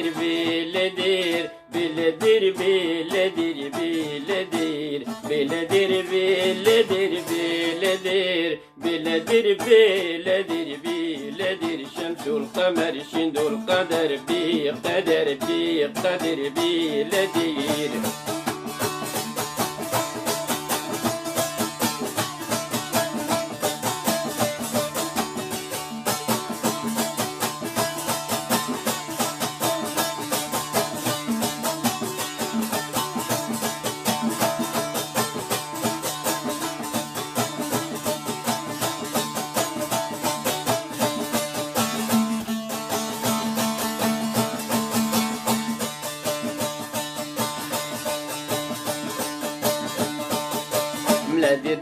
بلدير بلدير بلدير بلدير بلدير بلدير بلدير بلدير بلدير بلدير بلدير شمس القمر شند القدر بقدر بقدر بلدير بلدير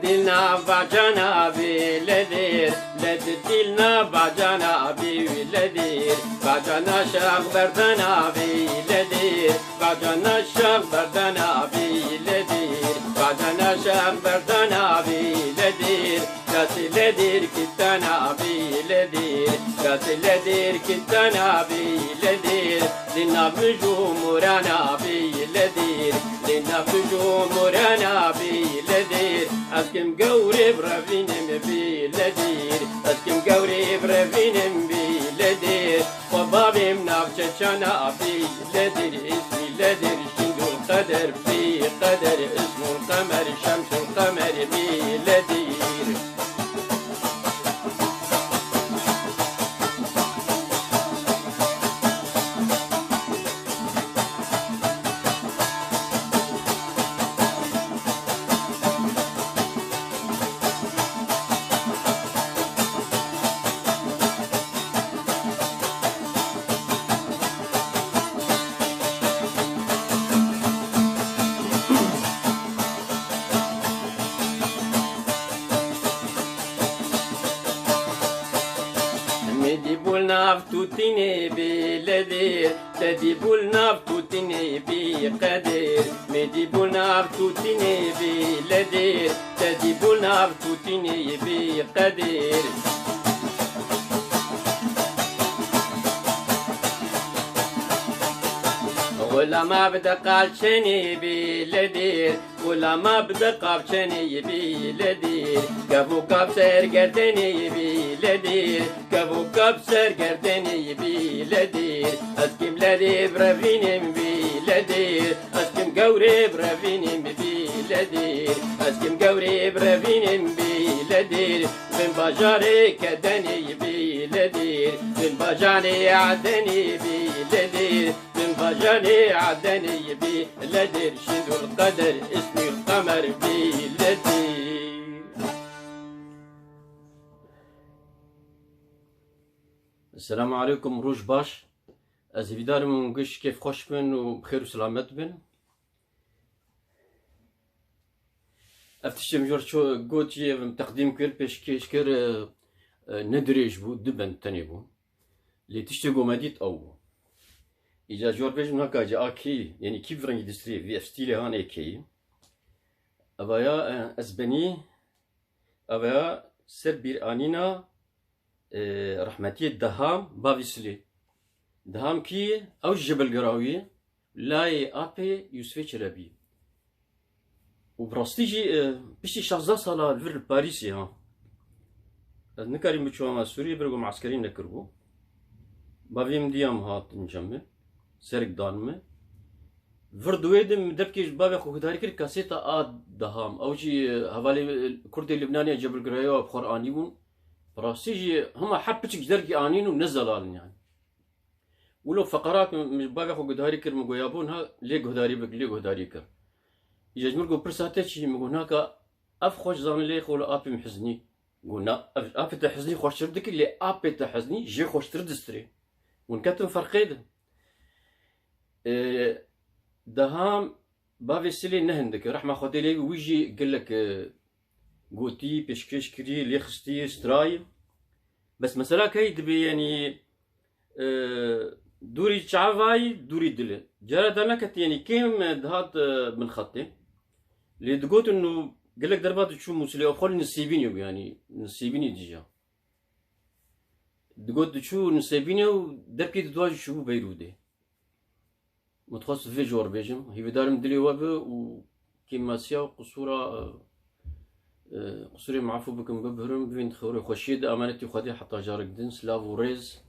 ديلنا بعجانا بلدير بلدير ديلنا بعجانا بلدير بعجانا شاق بردنا بلدير بعجانا شاق بردنا بلدير بعجانا شاق بردنا بلدير راس لدير كتانا بلدير راس لدير كتانا بلدير لنا بجمهورنا بلدير لنا بجمهورنا بلدير اسكم قوري برافينم بلدير اسكم قوري برافينم بلدير وبابي منافشتشانا بلدير اسمي لدير شندو القدر بقدر اسم القمر شمس القمر بلدير مديبولنا فتوتيني بلدير تديبولنا فتوتيني بقدير مديبولنا فتوتيني بلدير تديبولنا فتوتيني بقدير ولا ما بدا قالشني بلدير ولا ما بدا قابشني بلدير كفو كابسر قردني بلدير كفو كابسر قردني بلدير اسكم لدي برافينم بلدير اسكم قوري برافينم بلدير اسكم قوري برافينم بلدير بن بجاري كدني بلدير بن بجاري عدني بلدير فجاني عدني بلدير شندو القدر اسمي القمر بلدير. السلام عليكم روج باش از فيدار من قش كيف خوش بن وبخير وسلامت بن افتشم جور شو قوتي تقديم كل بيش كيشكر ندريج بو دبن تاني بو اللي تشتغو مديت او إذا جور بيج من هكا جا أكي يعني كيف رنج دستري في أفتيلي هان أكي أبايا أزبني أبايا سر بير آنينا رحمتي الدهام بافيسلي دهام كي أو جبل قراوي لاي أبي يوسفي شربي وبراستيجي بشي شخصا صلا الفر باريسي ها نكاري مشوما سوري برغو معسكرين نكربو بافيم ديام هات نجمع سرق دانمه فردويدم دبكيش بابا خو داري كر كاسيتا اد دهام او شي حوالي كرد اللبنانيه جبل قريو بقراني بون براسيجي هما حبتش دركي انين ونزلال يعني ولو فقرات مش بابا خو داري كر مغيابون ها لي غداري بك لي غداري كر يجمر جو برساتش هناك اف خوش زان لي خو ابي محزني قلنا ابي تحزني خوش تردك اللي ابي تحزني جي خوش تردستري ونكتم فرقيد دهام بافي سلي نهندك رحمة خدي لي ويجي قال لك قوتي بيشكش كري لي خستي ستراي بس مسألة كيد يعني دوري شعفاي دوري دل جرى دانا كت يعني كيم دهات من خطي اللي تقول انه قال لك دربات تشوف مسلي أبخل نسيبينيو يعني نسيبيني ديجا تقول تشوف نسيبينيو دركي تدواج شو بيرودي متخصص في جور بيجم هي بدارم دلي وابه وكيما سيا قصوري معفو بكم ببهرم بين خوري خوشيد امانتي خدي حتى جارك دين سلاف وريز